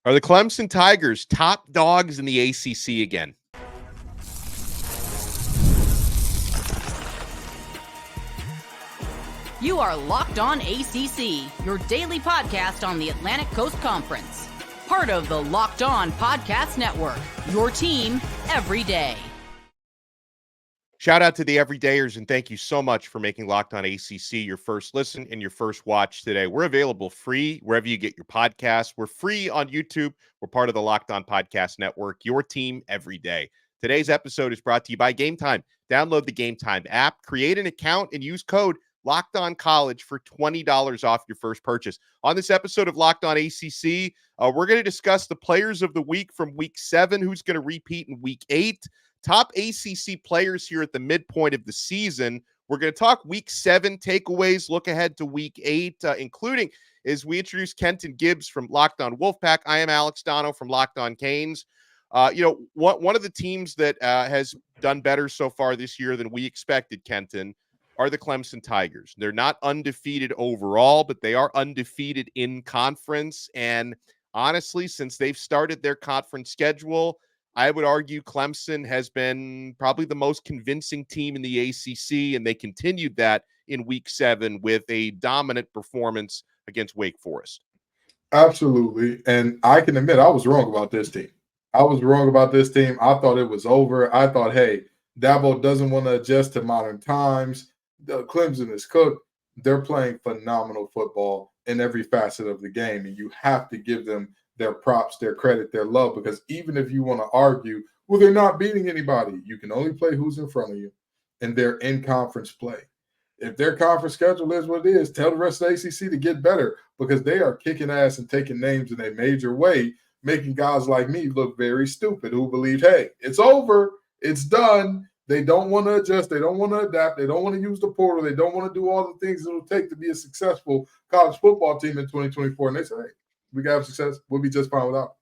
Are the Clemson Tigers top dogs in the ACC again? You are Locked On ACC, your daily podcast on the Atlantic Coast Conference. Part of the Locked On Podcast Network, your team every day. Shout out to the everydayers, and thank you so much for making Locked On ACC your first listen and your first watch today. We're available free wherever you get your podcasts. We're free on YouTube. We're part of the Locked On Podcast Network, your team every day. Today's episode is brought to you by Game Time. Download the Game Time app, create an account, and use code Locked On College for $20 off your first purchase. On this episode of Locked On ACC, we're going to discuss the players of the week from Week 7, who's going to repeat in Week 8. Top ACC players here at the midpoint of the season. We're going to talk Week 7 takeaways, look ahead to Week 8, including as we introduce Kenton Gibbs from Locked On Wolfpack. I am Alex Dono from Locked On Canes. One of the teams that has done better so far this year than we expected, Kenton, are the Clemson Tigers. They're not undefeated overall, but they are undefeated in conference. And honestly, since they've started their conference schedule, I would argue Clemson has been probably the most convincing team in the ACC, and they continued that in Week 7 with a dominant performance against Wake Forest. Absolutely. And I can admit I was wrong about this team. I thought it was over. I thought, hey, Dabo doesn't want to adjust to modern times. Clemson is cooked. They're playing phenomenal football in every facet of the game, and you have to give them their props, their credit, their love, because even if you want to argue, well, they're not beating anybody, you can only play who's in front of you, and they're in conference play. If their conference schedule is what it is, tell the rest of the ACC to get better, because they are kicking ass and taking names in a major way, making guys like me look very stupid who believe, hey, it's over, it's done. They don't want to adjust. They don't want to adapt. They don't want to use the portal. They don't want to do all the things it will take to be a successful college football team in 2024. And they say, hey, we got to have success. We'll be just fine without.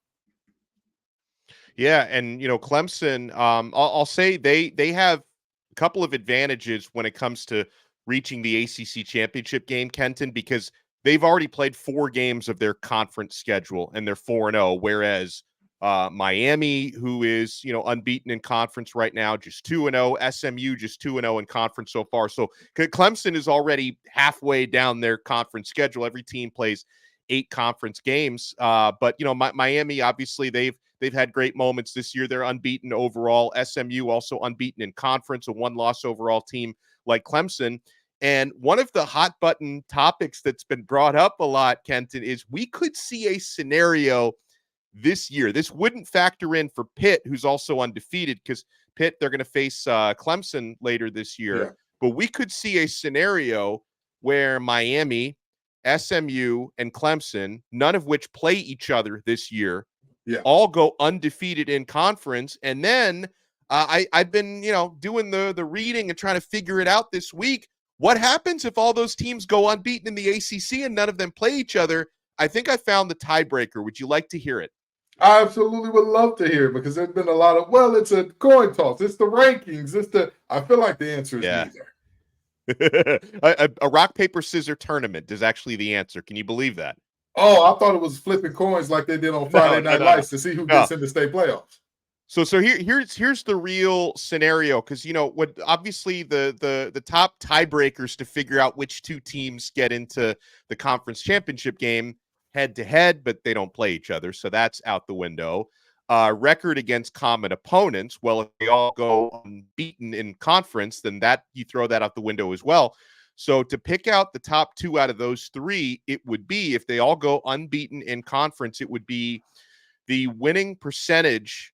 Yeah, and Clemson, I'll say they have a couple of advantages when it comes to reaching the ACC Championship game, Kenton, because they've already played 4 games of their conference schedule and they're 4-0, whereas Miami, who is unbeaten in conference right now, just 2-0. SMU just 2-0 in conference so far. So Clemson is already halfway down their conference schedule. Every team plays 8 conference games. But Miami, obviously they've had great moments this year. They're unbeaten overall. SMU also unbeaten in conference, a 1-loss overall team like Clemson. And one of the hot button topics that's been brought up a lot, Kenton, is we could see a scenario this year. This wouldn't factor in for Pitt, who's also undefeated, because Pitt, they're going to face Clemson later this year. Yeah. But we could see a scenario where Miami, SMU, and Clemson, none of which play each other this year, all go undefeated in conference. And then I've been, doing the reading and trying to figure it out this week. What happens if all those teams go unbeaten in the ACC and none of them play each other? I think I found the tiebreaker. Would you like to hear it? I absolutely would love to hear it, because there's been a lot of, it's a coin toss. It's the rankings. I feel like the answer is neither. A rock, paper, scissors tournament is actually the answer. Can you believe that? Oh, I thought it was flipping coins like they did on Friday Night Lights to see who gets into state playoffs. So here's the real scenario, because what obviously the top tiebreakers to figure out which 2 teams get into the conference championship game head to head, but they don't play each other, so that's out the window. Record against common opponents. Well, if they all go unbeaten in conference, then that you throw that out the window as well. So to pick out the top 2 out of those 3, it would be, if they all go unbeaten in conference, it would be the winning percentage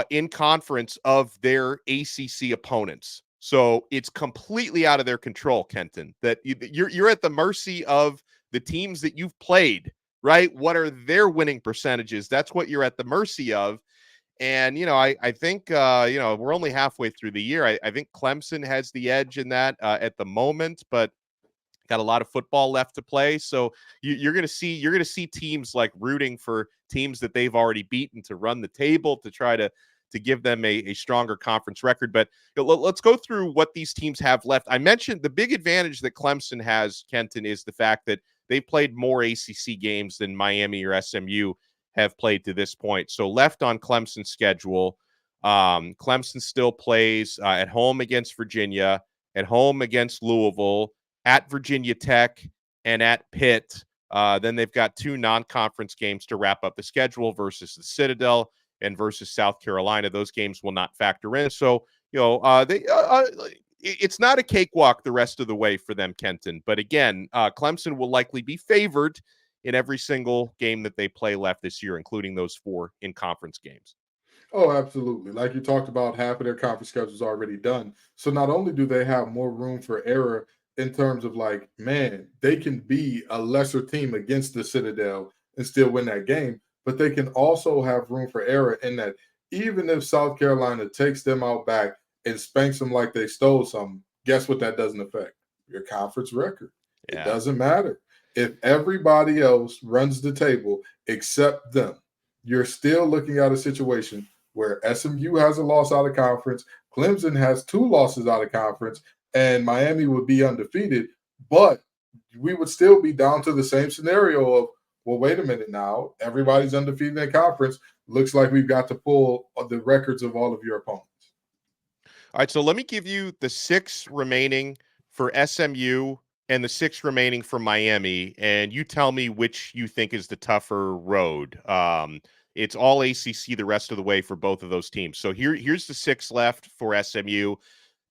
in conference of their ACC opponents. So it's completely out of their control, Kenton, that you're at the mercy of the teams that you've played, right? What are their winning percentages? That's what you're at the mercy of. And, I think, we're only halfway through the year. I think Clemson has the edge in that at the moment, but got a lot of football left to play. So you're going to see teams like rooting for teams that they've already beaten to run the table to try to give them a stronger conference record. But let's go through what these teams have left. I mentioned the big advantage that Clemson has, Kenton, is the fact that they've played more ACC games than Miami or SMU have played to this point. So left on Clemson's schedule, Clemson still plays at home against Virginia, at home against Louisville, at Virginia Tech, and at Pitt. Then they've got 2 non-conference games to wrap up the schedule versus the Citadel and versus South Carolina. Those games will not factor in. So, it's not a cakewalk the rest of the way for them, Kenton. But again, Clemson will likely be favored in every single game that they play left this year, including those 4 in-conference games. Oh, absolutely. Like you talked about, half of their conference schedule is already done. So not only do they have more room for error in terms of like, man, they can be a lesser team against the Citadel and still win that game, but they can also have room for error in that even if South Carolina takes them out back and spanks them like they stole something, guess what that doesn't affect? Your conference record. Yeah. It doesn't matter. If everybody else runs the table except them, you're still looking at a situation where SMU has a loss out of conference, Clemson has 2 losses out of conference, and Miami would be undefeated, but we would still be down to the same scenario of, well, wait a minute now. Everybody's undefeated in conference. Looks like we've got to pull the records of all of your opponents. All right, so let me give you the 6 remaining for SMU and the 6 remaining for Miami, and you tell me which you think is the tougher road. It's all ACC the rest of the way for both of those teams. So here's the 6 left for SMU.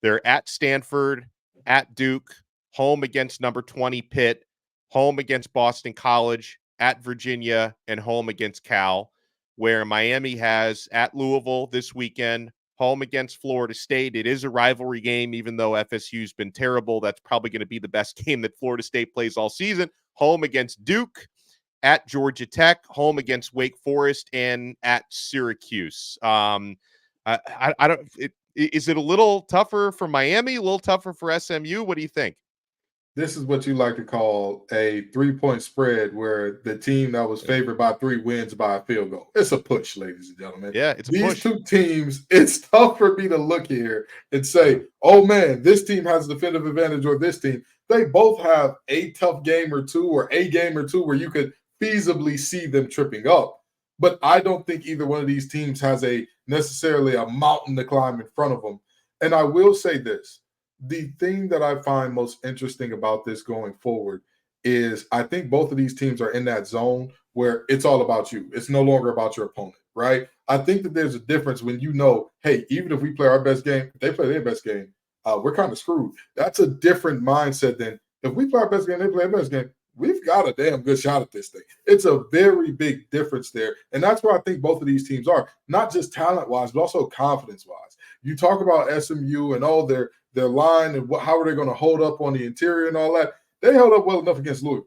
They're at Stanford, at Duke, home against number 20 Pitt, home against Boston College, at Virginia, and home against Cal, where Miami has at Louisville this weekend, home against Florida State. It is a rivalry game, even though FSU's been terrible. That's probably going to be the best game that Florida State plays all season. Home against Duke, at Georgia Tech, home against Wake Forest, and at Syracuse. Is it a little tougher for Miami, a little tougher for SMU? What do you think? This is what you like to call a 3-point spread where the team that was favored by 3 wins by a field goal. It's a push, ladies and gentlemen. Yeah, it's a These push. 2 teams, it's tough for me to look here and say, oh, man, this team has a definitive advantage or this team. They both have a tough game or 2 or a game or 2 where you could feasibly see them tripping up. But I don't think either one of these teams has necessarily a mountain to climb in front of them. And I will say this. The thing that I find most interesting about this going forward is I think both of these teams are in that zone where it's all about you. It's no longer about your opponent, right? I think that there's a difference when you know, hey, even if we play our best game, if they play their best game, we're kind of screwed. That's a different mindset than if we play our best game, they play their best game. We've got a damn good shot at this thing. It's a very big difference there. And that's where I think both of these teams are, not just talent-wise, but also confidence-wise. You talk about SMU and all their line and how are they going to hold up on the interior and all that. They held up well enough against Louisville.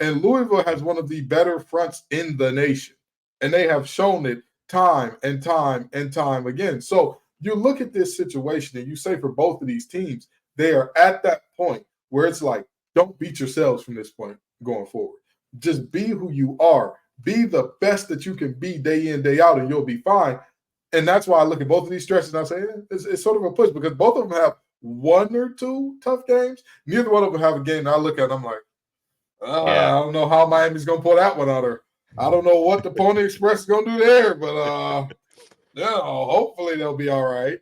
And Louisville has one of the better fronts in the nation. And they have shown it time and time and time again. So you look at this situation and you say for both of these teams, they are at that point where it's like, don't beat yourselves from this point going forward. Just be who you are. Be the best that you can be day in, day out, and you'll be fine. And that's why I look at both of these stretches and I say, it's sort of a push because both of them have 1 or 2 tough games. Neither one of them have a game that I look at and I'm like, I don't know how Miami's going to pull that one out. Or I don't know what the Pony Express is going to do there, but hopefully they'll be all right.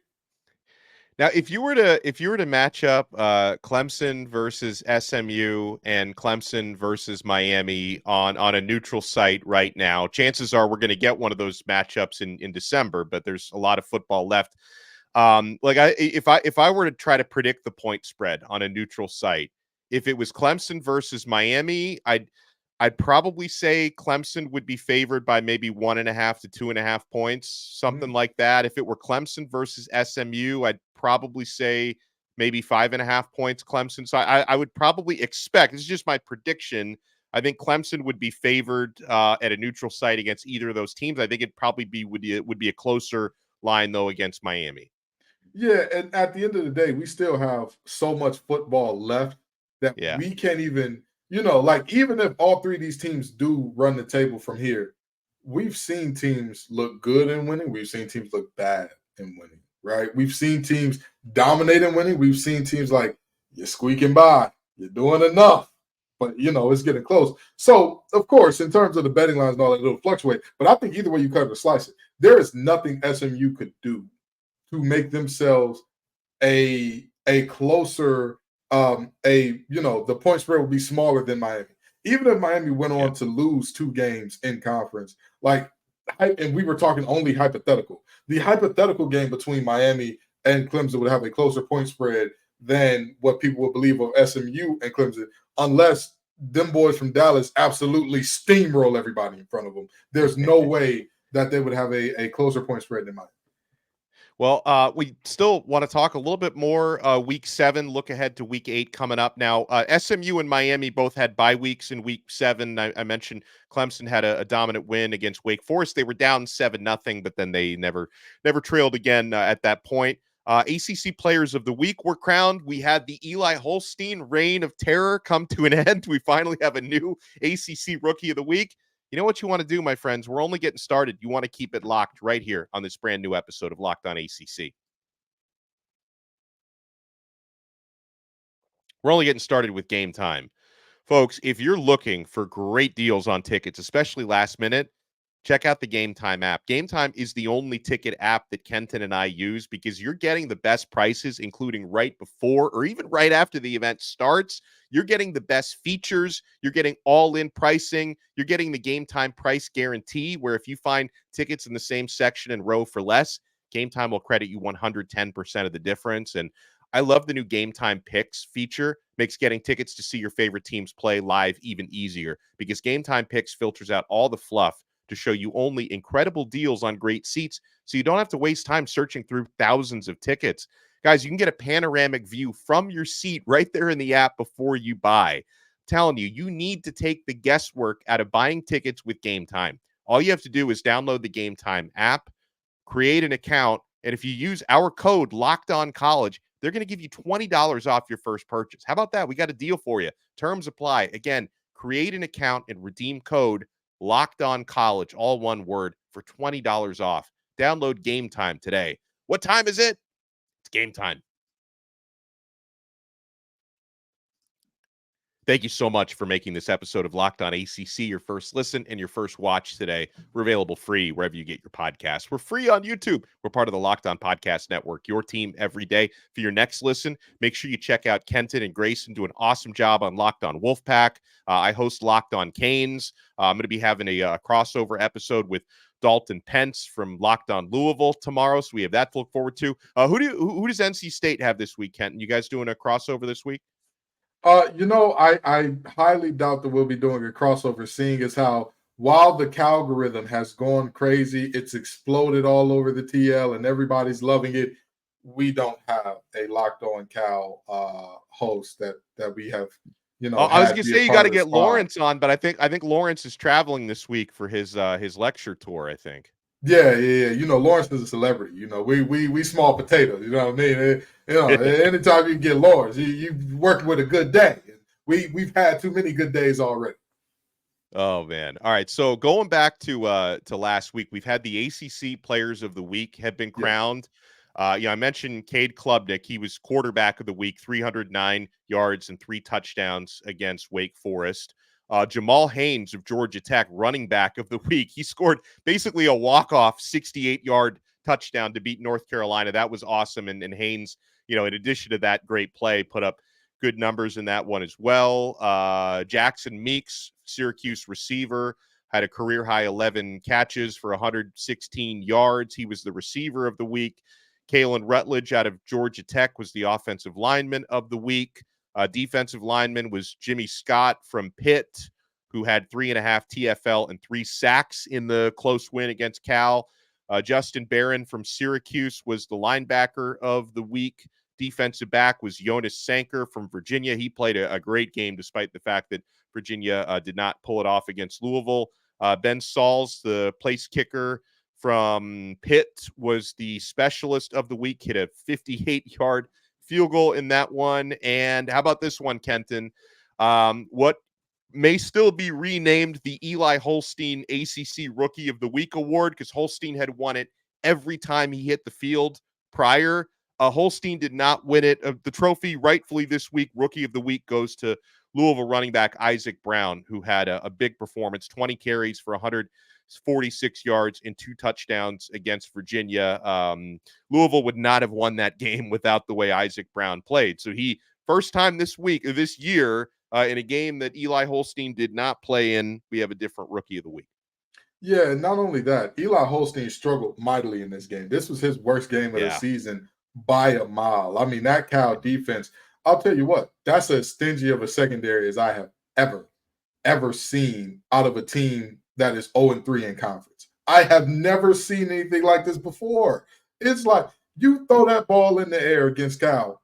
Now, if you were to match up Clemson versus SMU and Clemson versus Miami on a neutral site right now, chances are we're going to get one of those matchups in December. But there's a lot of football left. If I were to try to predict the point spread on a neutral site, if it was Clemson versus Miami, I'd probably say Clemson would be favored by maybe 1.5 to 2.5 points, something like that. If it were Clemson versus SMU, I'd probably say maybe 5.5 points Clemson. So I would probably expect, this is just my prediction, I think Clemson would be favored at a neutral site against either of those teams. I think it'd probably would be a closer line, though, against Miami. Yeah, and at the end of the day, we still have so much football left that we can't even – even if all 3 of these teams do run the table from here, we've seen teams look good in winning. We've seen teams look bad in winning, right? We've seen teams dominate in winning. We've seen teams like, you're squeaking by. You're doing enough. but it's getting close. So, of course, in terms of the betting lines and all that, it'll fluctuate. But I think either way you cut it or slice it, there is nothing SMU could do to make themselves a closer the point spread would be smaller than Miami. Even if Miami went on to lose 2 games in conference, and we were talking only hypothetical. The hypothetical game between Miami and Clemson would have a closer point spread than what people would believe of SMU and Clemson, unless them boys from Dallas absolutely steamroll everybody in front of them. There's no way that they would have a closer point spread than Miami. Well, we still want to talk a little bit more week 7, look ahead to week 8 coming up. Now, SMU and Miami both had bye weeks in week 7. I mentioned Clemson had a dominant win against Wake Forest. They were down 7-0, but then they never trailed again at that point. ACC Players of the Week were crowned. We had the Eli Holstein reign of terror come to an end. We finally have a new ACC Rookie of the Week. You know what you want to do, my friends? We're only getting started. You want to keep it locked right here on this brand new episode of Locked On ACC. We're only getting started with Game Time. Folks, if you're looking for great deals on tickets, especially last minute, check out the Game Time app. Game Time is the only ticket app that Kenton and I use because you're getting the best prices, including right before or even right after the event starts. You're getting the best features. You're getting all-in pricing. You're getting the Game Time price guarantee, where if you find tickets in the same section and row for less, Game Time will credit you 110% of the difference. And I love the new Game Time Picks feature. Makes getting tickets to see your favorite teams play live even easier because Game Time Picks filters out all the fluff to show you only incredible deals on great seats, so you don't have to waste time searching through thousands of tickets. Guys, you can get a panoramic view from your seat right there in the app before you buy. I'm telling you, you need to take the guesswork out of buying tickets with Game Time. All you have to do is download the Game Time app, create an account, and if you use our code LOCKEDONCollege, they're going to give you $20 off your first purchase. How about that? We got a deal for you. Terms apply. Again, create an account and redeem code LOCKEDONCollege, all one word, for $20 off. Download Game Time today. What time is it? It's game time. Thank you so much for making this episode of Locked On ACC your first listen and your first watch today. We're available free wherever you get your podcasts. We're free on YouTube. We're part of the Locked On Podcast Network, your team every day. For your next listen, make sure you check out Kenton and Grayson do an awesome job on Locked On Wolfpack. I host Locked On Canes. I'm going to be having a crossover episode with Dalton Pence from Locked On Louisville tomorrow, so we have that to look forward to. Who does NC State have this week, Kenton? You guys doing a crossover this week? I highly doubt that we'll be doing a crossover, seeing as how while the Calgorithm has gone crazy, it's exploded all over the TL and everybody's loving it. We don't have a Locked On Cal host that we have. I was gonna say you got to get Lawrence on, but I think Lawrence is traveling this week for his lecture tour. I think. Yeah. Lawrence is a celebrity. We small potatoes. You know what I mean? Anytime you get Lawrence, you working with a good day. We've had too many good days already. Oh man! All right, so going back to last week, we've had the ACC Players of the Week have been crowned. I mentioned Cade Klubnik. He was quarterback of the week, 309 yards and 3 touchdowns against Wake Forest. Jamal Haynes of Georgia Tech, running back of the week. He scored basically a walk-off 68-yard touchdown to beat North Carolina. That was awesome. And Haynes, in addition to that great play, put up good numbers in that one as well. Jackson Meeks, Syracuse receiver, had a career-high 11 catches for 116 yards. He was the receiver of the week. Kalen Rutledge out of Georgia Tech was the offensive lineman of the week. Defensive lineman was Jimmy Scott from Pitt, who had 3.5 TFL and 3 sacks in the close win against Cal. Justin Barron from Syracuse was the linebacker of the week. Defensive back was Jonas Sanker from Virginia. He played a great game despite the fact that Virginia did not pull it off against Louisville. Ben Sauls, the place kicker from Pitt, was the specialist of the week, hit a 58-yard field goal in that one. And how about this one, Kenton? What may still be renamed the Eli Holstein ACC Rookie of the Week award, because Holstein had won it every time he hit the field prior. Holstein did not win it. The trophy rightfully this week, Rookie of the Week, goes to Louisville running back Isaac Brown, who had a big performance, 20 carries for 146 yards and 2 touchdowns against Virginia. Louisville would not have won that game without the way Isaac Brown played. So he, first time this year, in a game that Eli Holstein did not play in, we have a different rookie of the week. Yeah, and not only that, Eli Holstein struggled mightily in this game. This was his worst game of the season by a mile. I mean, that Cal defense, I'll tell you what, that's as stingy of a secondary as I have ever seen out of a team that is 0-3 in conference. I have never seen anything like this before. It's like you throw that ball in the air against Cal,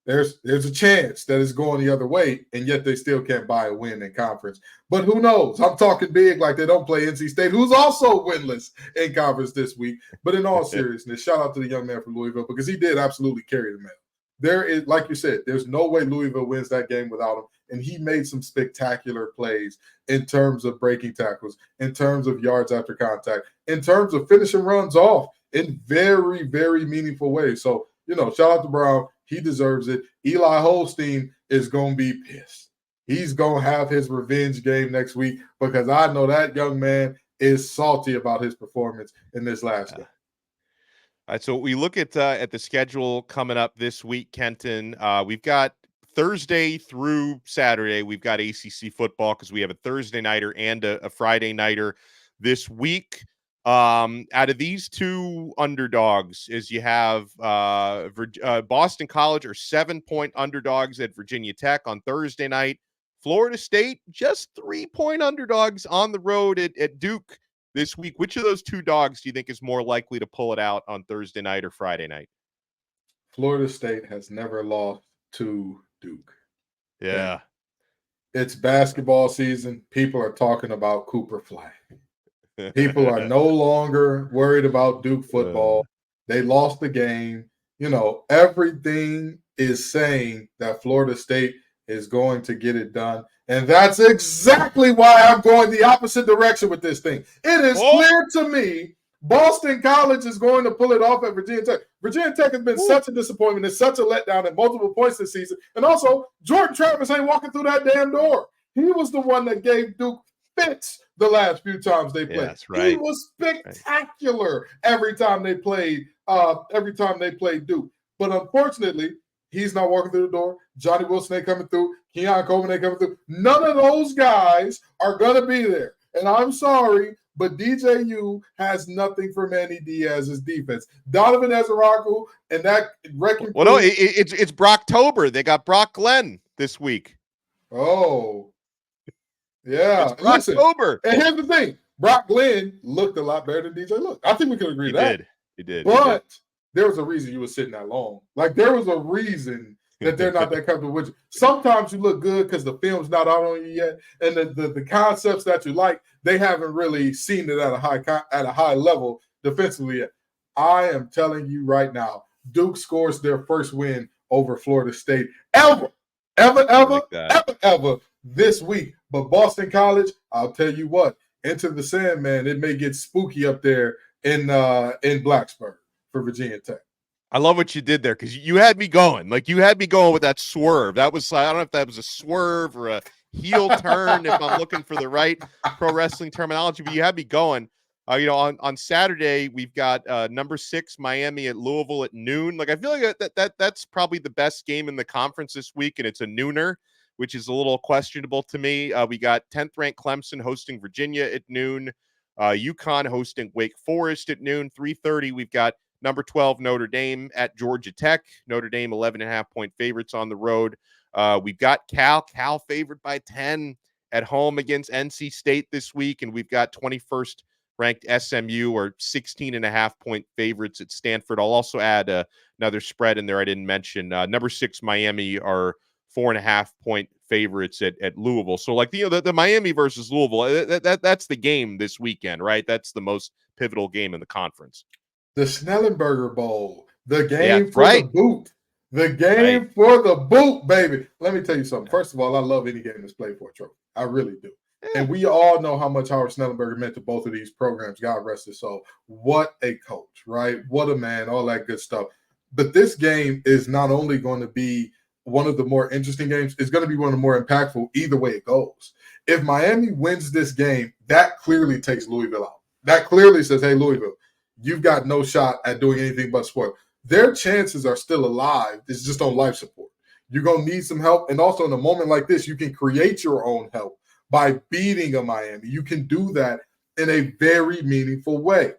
there's a chance that it's going the other way, and yet they still can't buy a win in conference. But who knows? I'm talking big like they don't play NC State, who's also winless in conference this week. But in all seriousness, shout out to the young man from Louisville because he did absolutely carry the mail. There is, like you said, there's no way Louisville wins that game without him. And he made some spectacular plays in terms of breaking tackles, in terms of yards after contact, in terms of finishing runs off in very, very meaningful ways. So, shout out to Brown. He deserves it. Eli Holstein is going to be pissed. He's going to have his revenge game next week because I know that young man is salty about his performance in this last game. All right, so we look at the schedule coming up this week, Kenton. We've got Thursday through Saturday. We've got ACC football because we have a Thursday nighter and a Friday nighter this week. Out of these two underdogs, is you have Boston College are 7-point underdogs at Virginia Tech on Thursday night. Florida State just 3-point underdogs on the road at Duke this week. Which of those two dogs do you think is more likely to pull it out on Thursday night or Friday night? Florida State has never lost to Duke. Yeah. It's basketball season. People are talking about Cooper Flag. People are no longer worried about Duke football. They lost the game. Everything is saying that Florida State is going to get it done. And that's exactly why I'm going the opposite direction with this thing. It is clear to me Boston College is going to pull it off at Virginia Tech. Virginia Tech has been such a disappointment and such a letdown at multiple points this season. And also, Jordan Travis ain't walking through that damn door. He was the one that gave Duke fits the last few times they played. That's right. He was spectacular every time they played Duke. But unfortunately, he's not walking through the door. Johnny Wilson ain't coming through. Keon Coleman ain't coming through. None of those guys are going to be there. And I'm sorry, but DJU has nothing for Manny Diaz's defense. Donovan Ezeraku and that wrecking. Well, no, it's Brocktober. They got Brock Glenn this week. Oh, yeah. It's Brocktober. And here's the thing. Brock Glenn looked a lot better than DJ looked. I think we could agree that. He did. But there was a reason you were sitting that long. Like, there was a reason that they're not that comfortable with you. Sometimes you look good because the film's not out on you yet, and the concepts that you like, they haven't really seen it at a high level defensively yet. I am telling you right now, Duke scores their first win over Florida State ever this week. But Boston College, I'll tell you what, Enter the Sandman, it may get spooky up there in Blacksburg for Virginia Tech. I love what you did there because you had me going. Like, you had me going with that swerve. That was, I don't know if that was a swerve or a heel turn, if I'm looking for the right pro wrestling terminology, but you had me going. On Saturday, we've got number 6 Miami at Louisville at noon. Like, I feel like that's probably the best game in the conference this week, and it's a nooner, which is a little questionable to me. We got 10th ranked Clemson hosting Virginia at noon. UConn hosting Wake Forest at noon. 3:30, we've got number 12 Notre Dame at Georgia Tech. Notre Dame 11.5-point favorites on the road. We've got Cal favored by 10 at home against NC State this week, and we've got 21st ranked SMU or 16.5-point favorites at Stanford. I'll also add another spread in there I didn't mention. Number 6 Miami are 4.5-point favorites at Louisville. So, like, the Miami versus Louisville, that's the game this weekend, right? That's the most pivotal game in the conference. The Snellenberger Bowl, the game for the boot. The game for the boot, baby. Let me tell you something. First of all, I love any game that's played for a trophy. I really do. And we all know how much Howard Snellenberger meant to both of these programs. God rest his soul. What a coach, right? What a man, all that good stuff. But this game is not only going to be one of the more interesting games. It's going to be one of the more impactful either way it goes. If Miami wins this game, that clearly takes Louisville out. That clearly says, hey, Louisville, you've got no shot at doing anything but sport. Their chances are still alive. It's just on life support. You're going to need some help. And also in a moment like this, you can create your own help by beating a Miami. You can do that in a very meaningful way.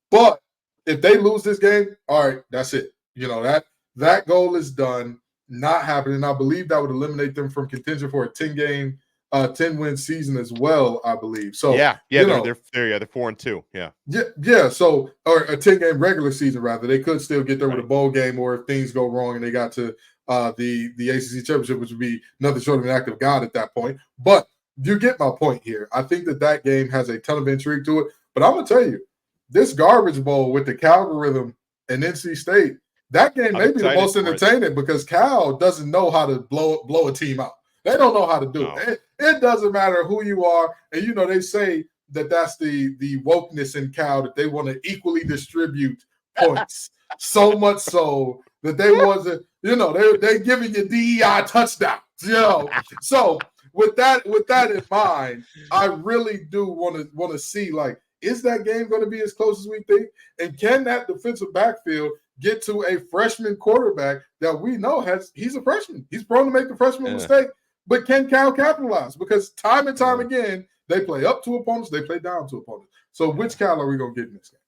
But if they lose this game, all right, that's it. That goal is done, not happening. I believe that would eliminate them from contention for a 10-win season as well, I believe. So they're 4-2. Yeah. So, or a 10-game regular season rather. They could still get there with a bowl game, or if things go wrong and they got to the ACC Championship, which would be nothing short of an act of God at that point. But you get my point here. I think that game has a ton of intrigue to it. But I'm gonna tell you, this garbage bowl with the Calgorithm and NC State, that game may be the most entertaining because Cal doesn't know how to blow a team out. They don't know how to do it. It doesn't matter who you are. And, they say that's the wokeness in Cal, that they want to equally distribute points. So much so that they wasn't, they're giving you DEI touchdowns, So with that in mind, I really do want to see, is that game going to be as close as we think? And can that defensive backfield get to a freshman quarterback that we know he's a freshman? He's prone to make the freshman mistake, but can Cal capitalize? Because time and time again, they play up to opponents, they play down to opponents. So which Cal are we going to get in this game?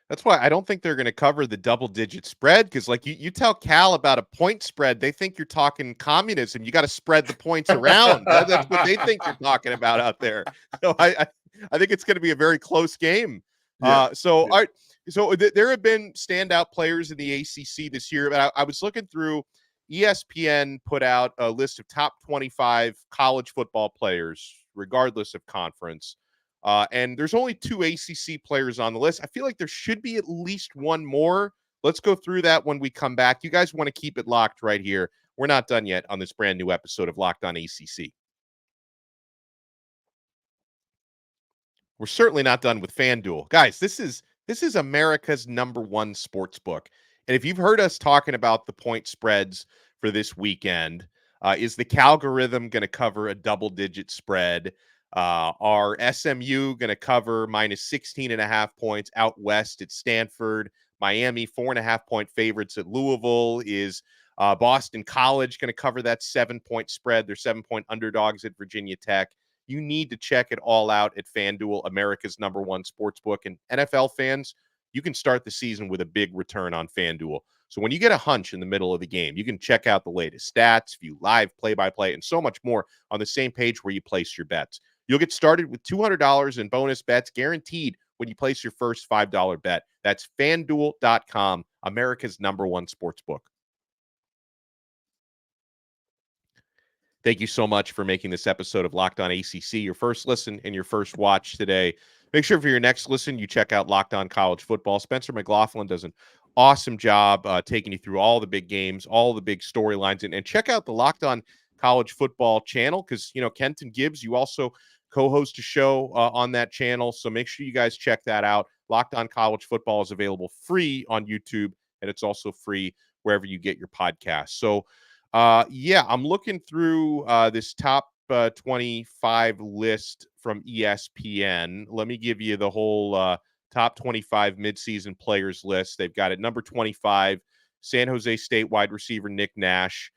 That's why I don't think they're going to cover the double-digit spread, because you tell Cal about a point spread, they think you're talking communism. You got to spread the points around. That's what they think you're talking about out there. So I think it's going to be a very close game. All right. So there have been standout players in the ACC this year, but I was looking through. ESPN put out a list of top 25 college football players, regardless of conference. And there's only 2 ACC players on the list. I feel like there should be at least one more. Let's go through that when we come back. You guys want to keep it locked right here. We're not done yet on this brand new episode of Locked On ACC. We're certainly not done with FanDuel. Guys, this is America's #1 sports book. And if you've heard us talking about the point spreads for this weekend, is the Calgorithm going to cover a double-digit spread? Are SMU going to cover minus 16.5 points out west at Stanford? Miami, 4.5-point favorites at Louisville. Is Boston College going to cover that 7-point spread? They're 7-point underdogs at Virginia Tech. You need to check it all out at FanDuel, America's #1 sportsbook. And NFL fans, you can start the season with a big return on FanDuel. So when you get a hunch in the middle of the game, you can check out the latest stats, view live play-by-play, and so much more on the same page where you place your bets. You'll get started with $200 in bonus bets guaranteed when you place your first $5 bet. That's FanDuel.com, America's #1 sportsbook. Thank you so much for making this episode of Locked On ACC your first listen and your first watch today. Make sure for your next listen, you check out Locked On College Football. Spencer McLaughlin does an awesome job taking you through all the big games, all the big storylines, and check out the Locked On College Football channel because, Kenton Gibbs, you also co-host a show on that channel. So make sure you guys check that out. Locked On College Football is available free on YouTube, and it's also free wherever you get your podcasts. So, I'm looking through this top 25 list from ESPN. Let me give you the whole top 25 midseason players list. They've got at number 25, San Jose State wide receiver Nick Nash.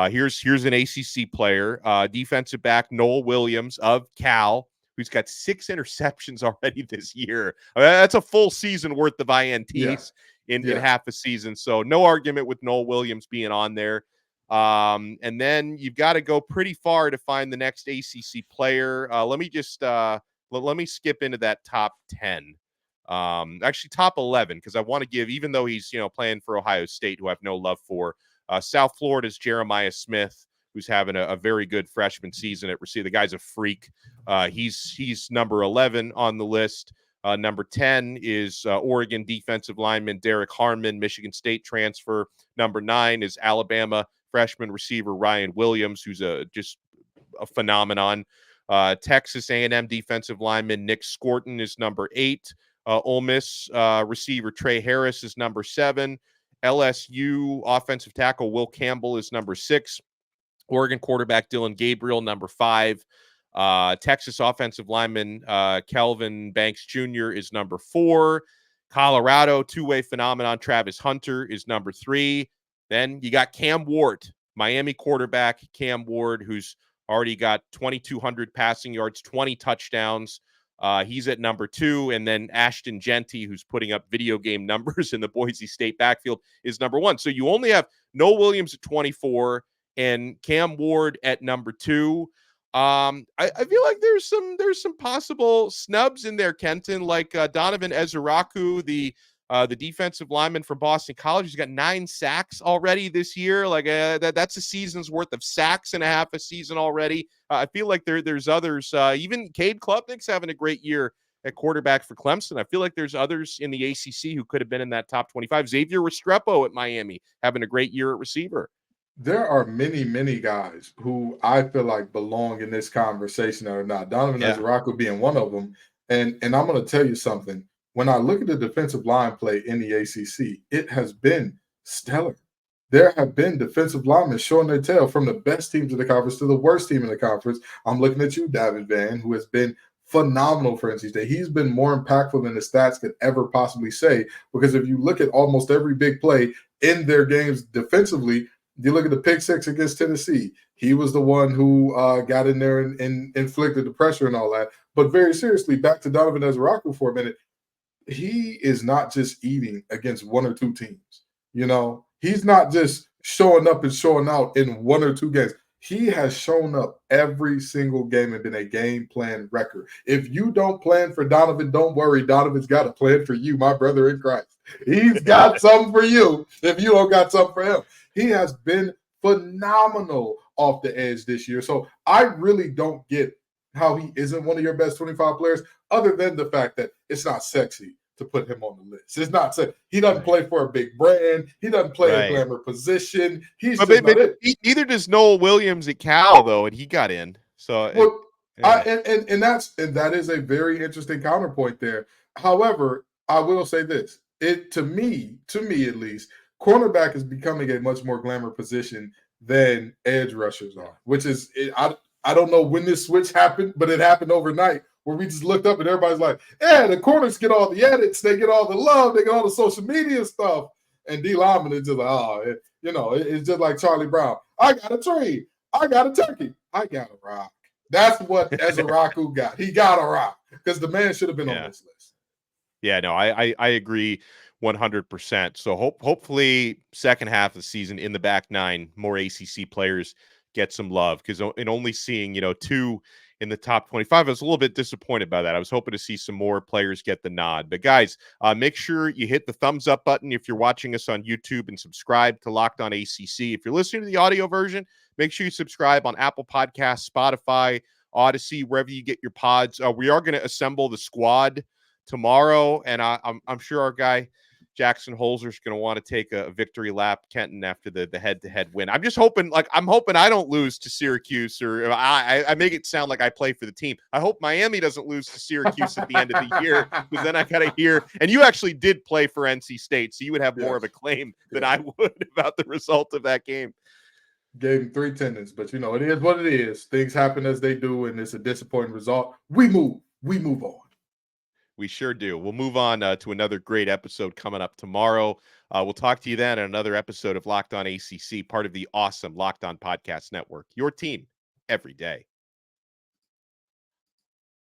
Here's an ACC player, defensive back Noel Williams of Cal, who's got 6 interceptions already this year. That's a full season worth of INTs in half a season. So no argument with Noel Williams being on there. And then you've got to go pretty far to find the next ACC player. Let me just let me skip into that top 10. Actually top 11, because I want to give, even though he's playing for Ohio State, who I have no love for, South Florida's Jeremiah Smith, who's having a very good freshman season at receiver. The guy's a freak. He's number 11 on the list. Number 10 is Oregon defensive lineman Derek Harmon, Michigan State transfer. Number 9 is Alabama freshman receiver Ryan Williams, who's just a phenomenon. Texas A&M defensive lineman Nick Scorton is number 8. Ole Miss receiver Trey Harris is number 7. LSU offensive tackle Will Campbell is number 6. Oregon quarterback Dylan Gabriel, number 5. Texas offensive lineman Kelvin Banks Jr. is number 4. Colorado two-way phenomenon Travis Hunter is number 3. Then you got Cam Ward, Miami quarterback Cam Ward, who's already got 2,200 passing yards, 20 touchdowns. He's at number 2. And then Ashton Genty, who's putting up video game numbers in the Boise State backfield, is number 1. So you only have Noah Williams at 24 and Cam Ward at number 2. I feel like there's some possible snubs in there, Kenton, like Donovan Ezeraku, the defensive lineman from Boston College. He's got 9 sacks already this year. Like that's a season's worth of sacks and a half a season already. I feel like there's others. Even Cade Klubnik's having a great year at quarterback for Clemson. I feel like there's others in the ACC who could have been in that top 25. Xavier Restrepo at Miami having a great year at receiver. There are many, many guys who I feel like belong in this conversation or not. Donovan Ezeraku being one of them. And I'm going to tell you something. When I look at the defensive line play in the ACC, it has been stellar. There have been defensive linemen showing their tail from the best teams in the conference to the worst team in the conference. I'm looking at you, David Van, who has been phenomenal for NC State. He's been more impactful than the stats could ever possibly say, because if you look at almost every big play in their games defensively, you look at the pick 6 against Tennessee. He was the one who got in there and inflicted the pressure and all that. But very seriously, back to Donovan Ezeraku for a minute, he is not just eating against 1 or 2 teams. You know, he's not just showing up and showing out in 1 or 2 games. He has shown up every single game and been a game plan wrecker. If you don't plan for Donovan, don't worry. Donovan's got a plan for you, my brother in Christ. He's got something for you if you don't got something for him. He has been phenomenal off the edge this year. So I really don't get how he isn't one of your best 25 players, other than the fact that it's not sexy to put him on the list. It's not sexy. He doesn't play for a big brand. He doesn't play a glamour position. He's just not it. Neither does Noah Williams at Cal, though, and he got in. So that is a very interesting counterpoint there. However, I will say this. To me at least, cornerback is becoming a much more glamour position than edge rushers are, which is I don't know when this switch happened, but it happened overnight where we just looked up and everybody's like, yeah, the corners get all the edits, they get all the love, they get all the social media stuff. And D lineman is just like, it's just like Charlie Brown. I got a tree. I got a turkey. I got a rock. That's what Ezeraku got. He got a rock because the man should have been on this list. Yeah, no, I agree 100%. So hopefully second half of the season in the back 9, more ACC players get some love, because in only seeing 2 in the top 25, I was a little bit disappointed by that. I was hoping to see some more players get the nod. But guys, make sure you hit the thumbs up button if you're watching us on YouTube, and subscribe to Locked On ACC. If you're listening to the audio version, make sure you subscribe on Apple Podcasts, Spotify, Odyssey, wherever you get your pods. We are going to assemble the squad tomorrow, and I'm sure our guy Jackson Holzer is going to want to take a victory lap, Kenton, after the head-to-head win. I'm just hoping, I'm hoping I don't lose to Syracuse, or I make it sound like I play for the team. I hope Miami doesn't lose to Syracuse at the end of the year, because then I got to hear. And you actually did play for NC State, so you would have more of a claim than I would about the result of that game. Gave him 3 tendons, but it is what it is. Things happen as they do, and it's a disappointing result. We move on. We sure do. We'll move on to another great episode coming up tomorrow. We'll talk to you then on another episode of Locked On ACC, part of the awesome Locked On Podcast Network. Your team every day.